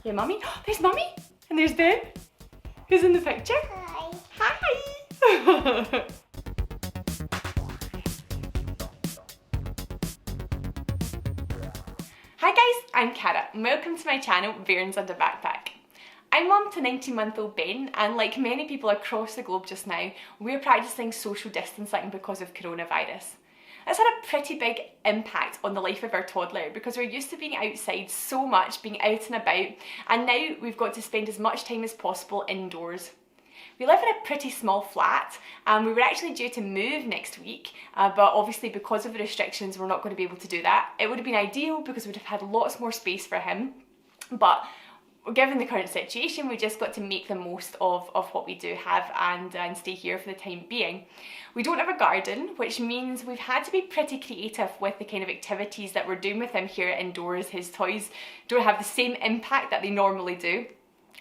Yeah, Mummy. There's Mummy and there's Ben. Who's in the picture? Hi. Hi! Hi guys, I'm Cara and welcome to my channel, Bairns and a Backpack. I'm mum to 19-month-old Ben, and like many people across the globe just now, we're practising social distancing because of coronavirus. It's had a pretty big impact on the life of our toddler because we're used to being outside so much, being out and about, and now we've got to spend as much time as possible indoors. We live in a pretty small flat and we were actually due to move next week, but obviously because of the restrictions we're not going to be able to do that. It would have been ideal because we'd have had lots more space for him, but given the current situation, we just got to make the most of what we do have and stay here for the time being. We don't have a garden, which means we've had to be pretty creative with the kind of activities that we're doing with him here indoors. His toys don't have the same impact that they normally do.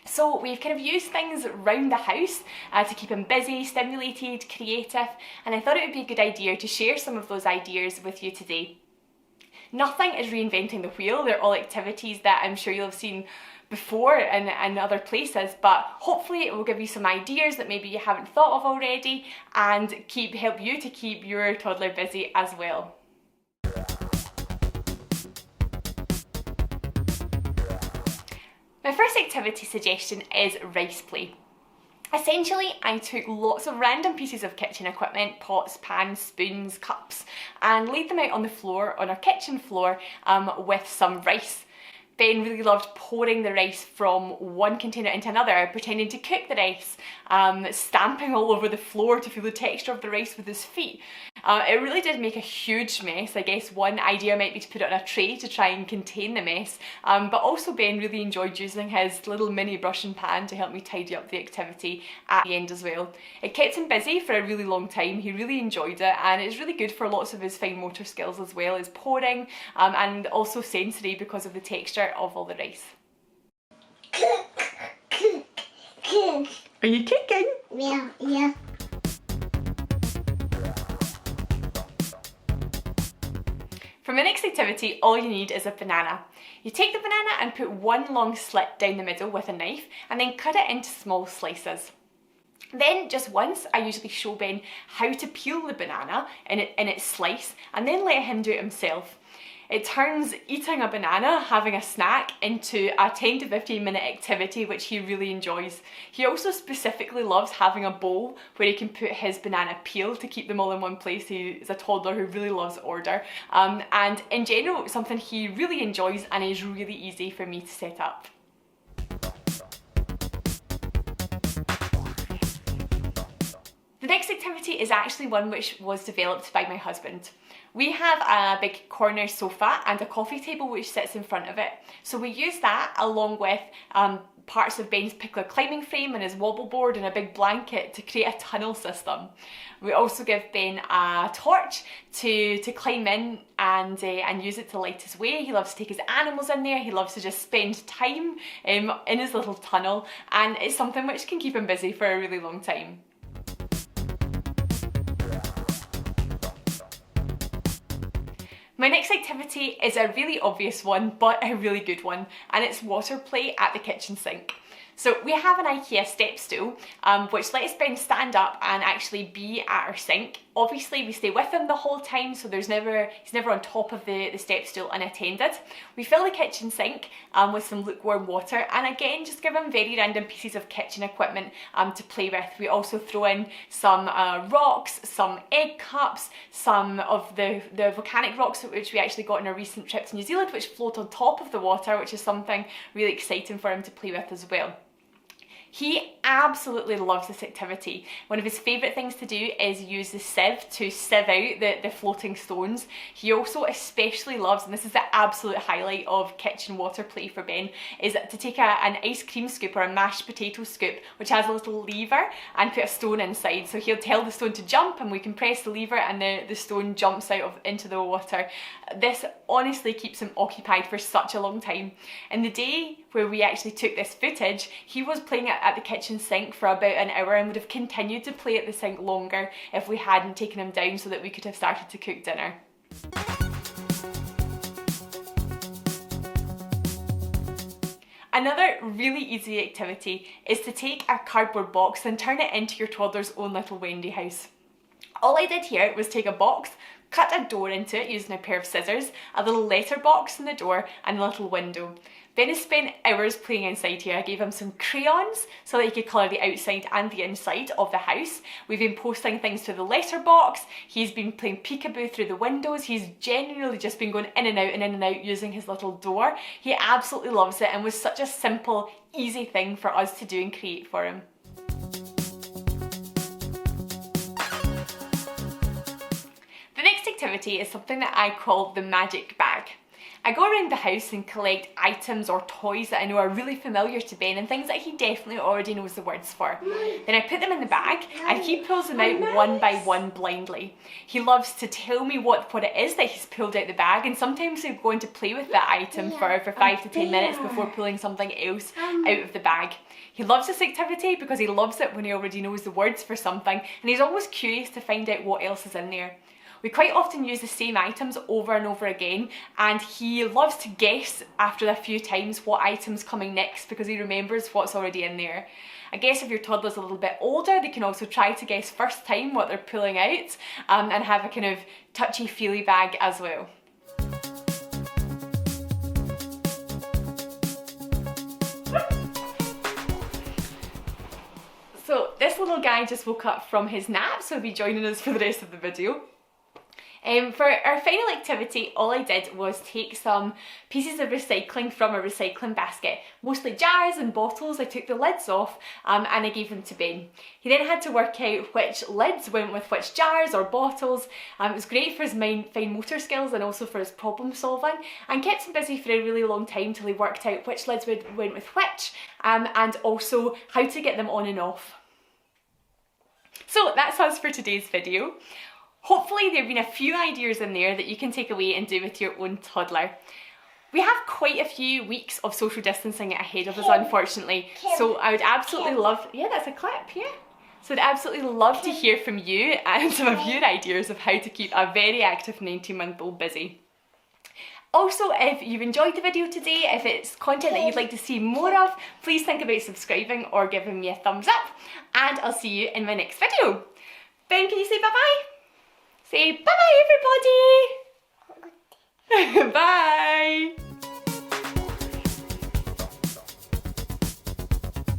So we've kind of used things around the house to keep him busy, stimulated, creative, and I thought it would be a good idea to share some of those ideas with you today. Nothing is reinventing the wheel. They're all activities that I'm sure you'll have seen before in other places, but hopefully it will give you some ideas that maybe you haven't thought of already and help you to keep your toddler busy as well. My first activity suggestion is rice play. Essentially, I took lots of random pieces of kitchen equipment, pots, pans, spoons, cups, and laid them out on the floor, on our kitchen floor, with some rice. Ben really loved pouring the rice from one container into another, pretending to cook the rice, stamping all over the floor to feel the texture of the rice with his feet. It really did make a huge mess. I guess one idea might be to put it on a tray to try and contain the mess, but also Ben really enjoyed using his little mini brush and pan to help me tidy up the activity at the end as well. It kept him busy for a really long time. He really enjoyed it, and it's really good for lots of his fine motor skills as well as pouring, and also sensory because of the texture of all the rice. Cook. Are you cooking? Yeah. For my next activity, all you need is a banana. You take the banana and put one long slit down the middle with a knife and then cut it into small slices. Then just once, I usually show Ben how to peel the banana in its slice and then let him do it himself. It turns eating a banana, having a snack, into a 10 to 15 minute activity which he really enjoys. He also specifically loves having a bowl where he can put his banana peel to keep them all in one place. He is a toddler who really loves order, and in general it's something he really enjoys and is really easy for me to set up. The next activity is actually one which was developed by my husband. We have a big corner sofa and a coffee table which sits in front of it. So we use that along with parts of Ben's pickler climbing frame and his wobble board and a big blanket to create a tunnel system. We also give Ben a torch to climb in and use it to light his way. He loves to take his animals in there. He loves to just spend time in his little tunnel, and it's something which can keep him busy for a really long time. My next activity is a really obvious one, but a really good one, and it's water play at the kitchen sink. So we have an IKEA step stool, which lets Ben stand up and actually be at our sink. Obviously we stay with him the whole time, so he's never on top of the step stool unattended. We fill the kitchen sink with some lukewarm water, and again just give him very random pieces of kitchen equipment to play with. We also throw in some rocks, some egg cups, some of the volcanic rocks which we actually got on a recent trip to New Zealand, which float on top of the water, which is something really exciting for him to play with as well. He absolutely loves this activity. One of his favourite things to do is use the sieve to sieve out the floating stones. He also especially loves, and this is the absolute highlight of kitchen water play for Ben, is to take an ice cream scoop or a mashed potato scoop which has a little lever and put a stone inside. So he'll tell the stone to jump and we can press the lever and the stone jumps out into the water. This honestly keeps him occupied for such a long time. In the day where we actually took this footage, he was playing at the kitchen sink for about an hour and would have continued to play at the sink longer if we hadn't taken him down so that we could have started to cook dinner. Another really easy activity is to take a cardboard box and turn it into your toddler's own little Wendy house. All I did here was take a box, cut a door into it using a pair of scissors, a little letter box in the door and a little window. Ben has spent hours playing inside here. I gave him some crayons so that he could colour the outside and the inside of the house. We've been posting things through the letterbox. He's been playing peekaboo through the windows. He's genuinely just been going in and out and in and out using his little door. He absolutely loves it and was such a simple, easy thing for us to do and create for him. The next activity is something that I call the magic bag. I go around the house and collect items or toys that I know are really familiar to Ben and things that he definitely already knows the words for. Then I put them in the bag and he pulls them out one by one blindly. He loves to tell me what it is that he's pulled out the bag, and sometimes he'll go on to play with that item for 5 to 10 minutes before pulling something else out of the bag. He loves this activity because he loves it when he already knows the words for something, and he's always curious to find out what else is in there. We quite often use the same items over and over again, and he loves to guess after a few times what item's coming next because he remembers what's already in there. I guess if your toddler's a little bit older, they can also try to guess first time what they're pulling out and have a kind of touchy-feely bag as well. So this little guy just woke up from his nap, so he'll be joining us for the rest of the video. For our final activity, all I did was take some pieces of recycling from a recycling basket, mostly jars and bottles. I took the lids off and I gave them to Ben. He then had to work out which lids went with which jars or bottles. It was great for his fine motor skills and also for his problem solving, and kept him busy for a really long time till he worked out which lids went with which and also how to get them on and off. So that's us for today's video. Hopefully there have been a few ideas in there that you can take away and do with your own toddler. We have quite a few weeks of social distancing ahead of us, unfortunately, so I would absolutely love... Yeah, that's a clip, yeah. So I'd absolutely love to hear from you and some of your ideas of how to keep a very active 19-month-old busy. Also, if you've enjoyed the video today, if it's content that you'd like to see more of, please think about subscribing or giving me a thumbs up, and I'll see you in my next video. Ben, can you say bye-bye? Say bye-bye, everybody! Bye!